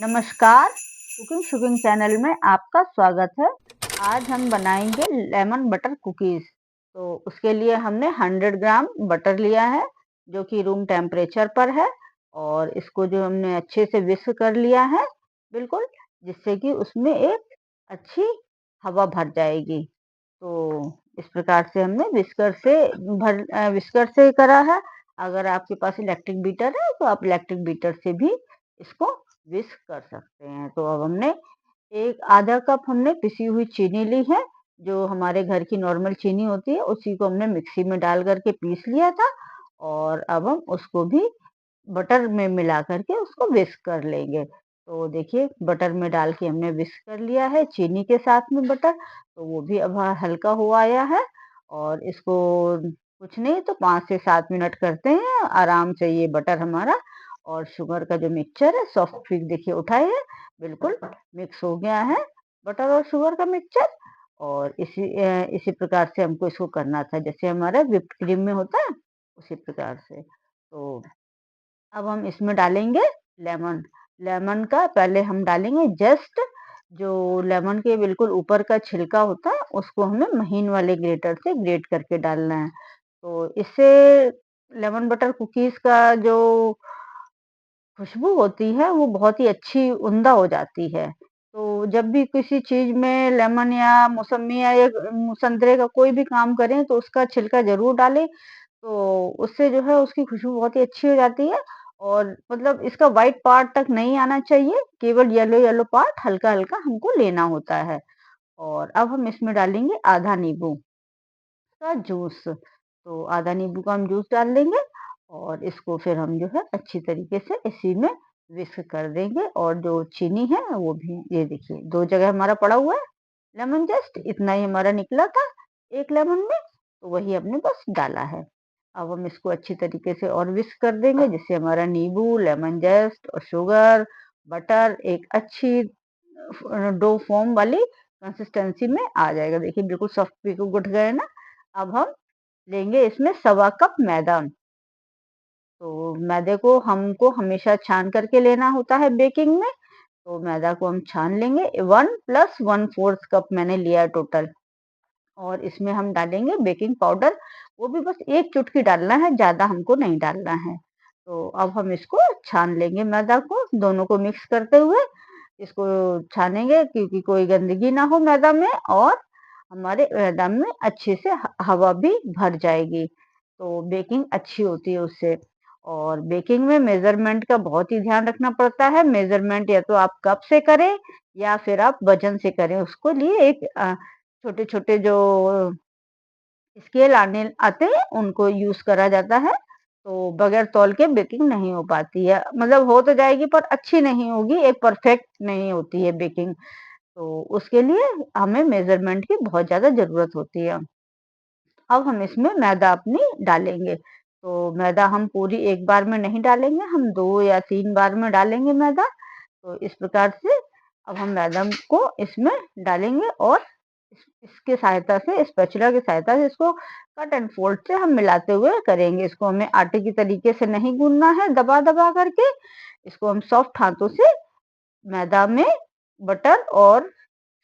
नमस्कार, cooking शुकिंग channel में आपका स्वागत है। आज हम बनाएंगे लेमन बटर कुकीज़। तो उसके लिए हमने 100 ग्राम बटर लिया है, जो कि रूम टेम्परेचर पर है। और इसको जो हमने अच्छे से विस्क कर लिया है, बिल्कुल, जिससे कि उसमें एक अच्छी हवा भर जाएगी। तो इस प्रकार से हमने विस्कर से करा है। अगर आपके पास इलेक्ट्रिक बीटर है, तो आप इलेक्ट्रिक बीटर से भी इसको विस्क कर सकते हैं। तो अब हमने एक आधा कप हमने पिसी हुई चीनी ली है, जो हमारे घर की नॉर्मल चीनी होती है, उसी को हमने मिक्सी में डाल करके पीस लिया था। और अब हम उसको भी बटर में मिला करके उसको विस्क कर लेंगे। तो देखिए, बटर में डाल के हमने विस्क कर लिया है चीनी के साथ में बटर। तो वो भी अब हल्का हो आया है। और इसको कुछ नहीं तो 5 से 7 मिनट करते हैं आराम से। ये बटर हमारा और शुगर का जो मिक्सचर है, सॉफ्ट पीक देखिए उठाए है, बिल्कुल मिक्स हो गया है बटर और शुगर का मिक्सचर। और इसी प्रकार से हमको इसको करना था, जैसे हमारा व्हिप्ड क्रीम में होता है, उसी प्रकार से। तो अब हम इसमें डालेंगे लेमन। लेमन का पहले हम डालेंगे जस्ट, जो लेमन के बिल्कुल ऊपर का छिलका होता है, उसको हमें महीन वाले ग्रेटर से ग्रेट करके डालना है। तो इससे लेमन बटर कुकीज़ का जो खुशबू होती है, वो बहुत ही अच्छी उम्दा हो जाती है। तो जब भी किसी चीज़ में लेमन या मौसम्मी या एक संतरे का कोई भी काम करें, तो उसका छिलका ज़रूर डालें। तो उससे जो है उसकी खुशबू बहुत ही अच्छी हो जाती है। और मतलब इसका व्हाइट पार्ट तक नहीं आना चाहिए, केवल येलो-येलो पार्ट हल्का-हल्का हमको लेना होता है। और अब हम इसमें डालेंगे आधा नींबू का जूस। तो आधा नींबू का हम जूस डाल देंगे। और इसको फिर हम जो है अच्छी तरीके से इसी में विस्क कर देंगे। और जो चीनी है वो भी, ये देखिए 2 जगह हमारा पड़ा हुआ है। लेमन जस्ट इतना ही हमारा निकला था 1 लेमन में, तो वही हमने बस डाला है। अब हम इसको अच्छी तरीके से और विस्क कर देंगे, जिससे हमारा नींबू, लेमन जेस्ट और शुगर, बटर एक अच्छी डो फॉर्म वाली कंसिस्टेंसी में आ जाएगा। देखिए बिल्कुल सॉफ्ट बिल्कुल गुठ गए ना। अब हम लेंगे इसमें सवा कप मैदा। तो मैदे को हमको हमेशा छान करके लेना होता है बेकिंग में। तो मैदा को हम छान लेंगे। 1 प्लस 1/4 कप मैंने लिया है टोटल। और इसमें हम डालेंगे बेकिंग पाउडर, वो भी बस 1 चुटकी डालना है, ज़्यादा हमको नहीं डालना है। तो अब हम इसको छान लेंगे मैदा को, दोनों को मिक्स करते हुए इसको छानेंगे, क्योंकि कोई गंदगी ना हो मैदा में। और हमारे मैदा में अच्छे से हवा भी भर जाएगी। तो बेकिंग अच्छी होती है उससे। और बेकिंग में मेज़रमेंट का बहुत ही ध्यान रखना पड़ता है। मेज़रमेंट या तो आप कप से करें या फिर आप वज़न से करें। उसको लिए एक छोटे-छोटे जो स्केल आते हैं, उनको यूज़ करा जाता है। तो बगैर तौल के बेकिंग नहीं हो पाती है। मतलब हो तो जाएगी पर अच्छी नहीं होगी, एक परफेक्ट नहीं होती है बेकिंग। तो उसके लिए हमें मेज़रमेंट की बहुत ज़्यादा ज़रूरत होती है। अब हम इसमें मैदा अपनी डालेंगे। तो मैदा हम पूरी एक बार में नहीं डालेंगे, हम 2 या 3 बार में डालेंगे मैदा। तो इस प्रकार से अब हम मैदा को इसमें डालेंगे। और इसकी सहायता से, स्पैचुला की सहायता से इसको कट एंड फोल्ड से हम मिलाते हुए करेंगे। इसको हमें आटे की तरीके से नहीं गूँथना है दबा-दबा करके। इसको हम सॉफ्ट हाथों से मैदा में बटर और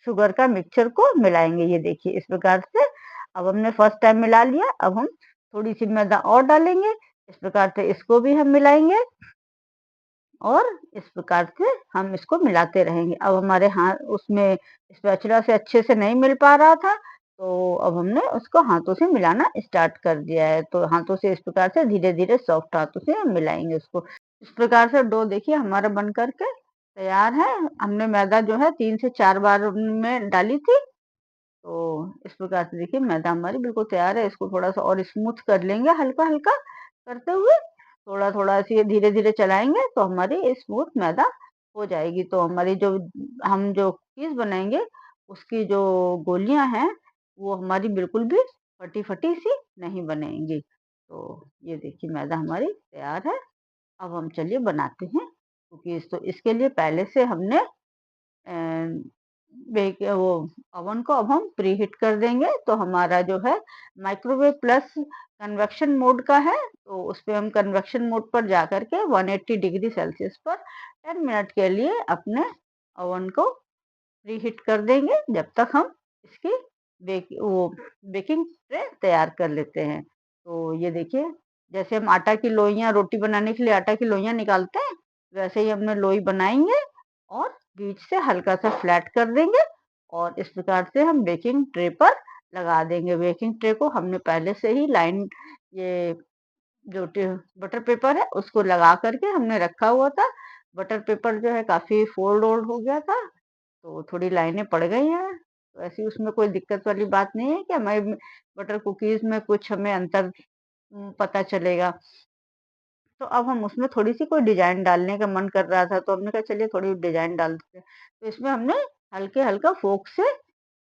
शुगर का मिक्सचर को मिलाएँगे। ये देखिए इस प्रकार से अब हमने फर्स्ट टाइम मिला लिया। अब हम थोड़ी-सी मैदा और डालेंगे। इस प्रकार से इसको भी हम मिलाएँगे। और इस प्रकार से हम इसको मिलाते रहेंगे। अब हमारे हाथ उसमें स्पैचुला से अच्छे से नहीं मिल पा रहा था, तो अब हमने उसको हाथों से मिलाना स्टार्ट कर दिया है। तो हाथों से इस प्रकार से धीरे-धीरे सॉफ्ट हाथों से हम मिलाएँगे उसको। इस प्रकार से डो देखिए हमारा बन कर के तैयार है। हमने मैदा जो है 3 से 4 बार में डाली थी। तो इस प्रकार से देखिए मैदा हमारी बिल्कुल तैयार है। इसको थोड़ा-सा और स्मूथ कर लेंगे हल्का-हल्का करते हुए। थोड़ा-थोड़ा ऐसे धीरे-धीरे चलाएँगे तो हमारी स्मूथ मैदा हो जाएगी। तो हमारी जो हम जो कुकीज़ बनाएँगे, उसकी जो गोलियाँ हैं, वो हमारी बिल्कुल भी फटी-फटी सी नहीं बनेंगी। तो ये देखिए मैदा हमारी तैयार है। अब हम चलिए बनाते हैं कुकीज़। तो इसके लिए पहले से हमने अ, वो ओवन को अब हम प्रीहीट कर देंगे। तो हमारा जो है माइक्रोवेव प्लस कन्वेक्शन मोड का है। तो उसपे हम कन्वेक्शन मोड पर जा कर के 180 डिग्री सेल्सियस पर 10 मिनट के लिए अपने ओवन को प्रीहीट कर देंगे जब तक हम इसकी बेकिंग ट्रे तैयार कर लेते हैं। तो ये देखिए, जैसे हम आटा की लोइयाँ रोटी बनाने के लिए आटा की लोइयाँ निकालते हैं, वैसे ही हमने लोई बनाएँगे और बीच से हल्का-सा फ्लैट कर देंगे और इस प्रकार से हम बेकिंग ट्रे पर लगा देंगे। बेकिंग ट्रे को हमने पहले से ही लाइन ये जो बटर पेपर है उसको लगा करके हमने रखा हुआ था। बटर पेपर जो है काफ़ी फ़ोल्ड ओल्ड हो गया था, तो थोड़ी लाइनें पड़ गई हैं। तो ऐसी उसमें कोई दिक्कत वाली बात नहीं है कि हमारे बटर कुकीज़ में कुछ हमें अंतर पता चलेगा। तो अब हम उसमें थोड़ी-सी कोई डिज़ाइन डालने का मन कर रहा था, तो हमने कहा चलिए थोड़ी डिज़ाइन डाल देते हैं। तो इसमें हमने हल्के-हल्का फ़ोर्क से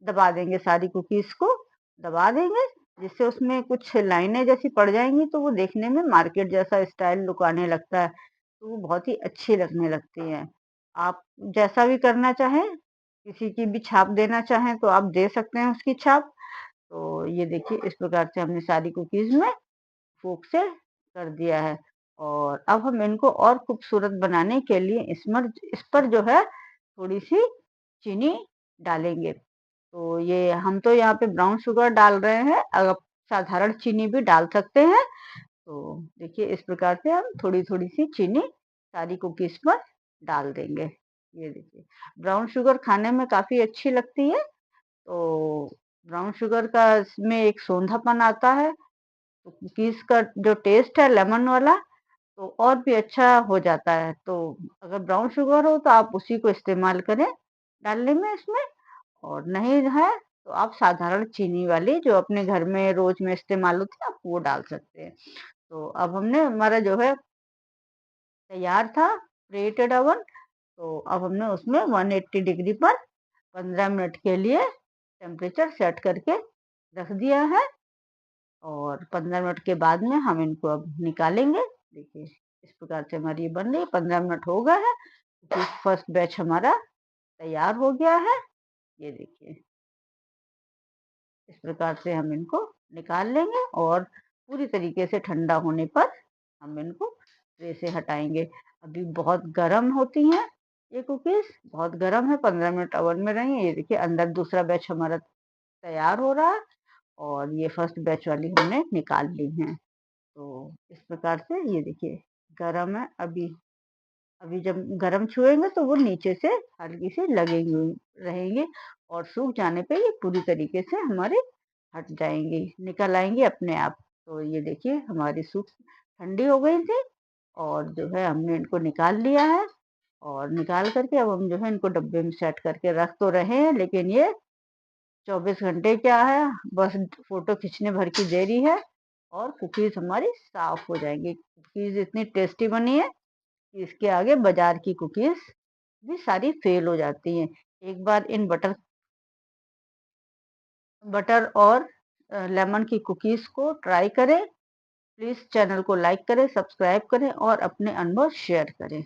दबा देंगे, सारी कुकीज़ को दबा देंगे, जिससे उसमें कुछ लाइनें जैसी पड़ जाएँगी, तो वो देखने में मार्केट जैसा स्टाइल लुक आने लगता है, तो वो बहुत ही अच्छी लगने लगती हैं। आप जैसा भी करना चाहें, किसी की भी छाप देना चाहें, तो आप दे सकते हैं उसकी छाप। तो ये देखिए इस प्रकार से हमने सारी कुकीज़ में फूँक से कर दिया है और अब हम इनको और खूबसूरत बनाने के लिए इस पर जो है थोड़ी-सी चीनी डालेंगे। तो ये हम तो यहाँ पे ब्राउन शुगर डाल रहे हैं, आप साधारण चीनी भी डाल सकते हैं। तो देखिए इस प्रकार से हम थोड़ी-थोड़ी सी चीनी सारी कुकीज़ पर डाल देंगे। ये देखिए, ब्राउन शुगर खाने में काफ़ी अच्छी लगती है, तो ब्राउन शुगर का इसमें एक सोंधापन आता है। तो कुकीज़ का जो टेस्ट है लेमन वाला, तो और भी अच्छा हो जाता है। तो अगर ब्राउन शुगर हो तो आप उसी को इस्तेमाल करें डालने में इसमें, और नहीं है तो आप साधारण चीनी वाली जो अपने घर में रोज़ में इस्तेमाल होती है, आप वो डाल सकते हैं। तो अब हमने हमारा जो है तैयार था प्रीहीटेड ओवन, तो अब हमने उसमें 180 डिग्री पर 15 मिनट के लिए टेम्परेचर सेट करके रख दिया है और 15 मिनट के बाद में हम इनको अब निकालेंगे। देखिए, इस प्रकार से हमारी ये बन रही है, 15 मिनट हो गए हैं, क्योंकि फर्स्ट बैच हमारा तैयार हो गया है। ये देखिए, इस प्रकार से हम इनको निकाल लेंगे और पूरी तरीके से ठंडा होने पर हम इनको ट्रे से हटाएँगे। अभी बहुत गरम होती हैं ये कुकीज़, बहुत गरम है, 15 मिनट ओवन में रही हैं। ये देखिए अंदर दूसरा बैच हमारा तैयार हो रहा है और ये फर्स्ट बैच वाली हमने निकाल ली हैं। तो इस प्रकार से ये देखिए गरम है, अभी अभी जब गरम छुएँगे तो वो नीचे से हल्की-सी लगेंगी रहेंगी और सूख जाने पे ये पूरी तरीके से हमारे हट जाएँगी, निकल आएँगी अपने आप। तो ये देखिए हमारी सूप ठंडी हो गई थी और जो है हमने इनको निकाल लिया है और निकाल कर के अब हम जो है इनको डब्बे में सेट करके रख तो रहे हैं, लेकिन ये 24 घंटे क्या है, बस फ़ोटो खींचने भर की देरी है और कुकीज़ हमारी साफ़ हो जाएँगी। कुकीज़ इतनी टेस्टी बनी है कि इसके आगे बाज़ार की कुकीज़ भी सारी फ़ेल हो जाती हैं। एक बार इन बटर बटर और लेमन की कुकीज़ को ट्राई करें। प्लीज़ चैनल को लाइक करें, सब्सक्राइब करें और अपने अनुभव शेयर करें।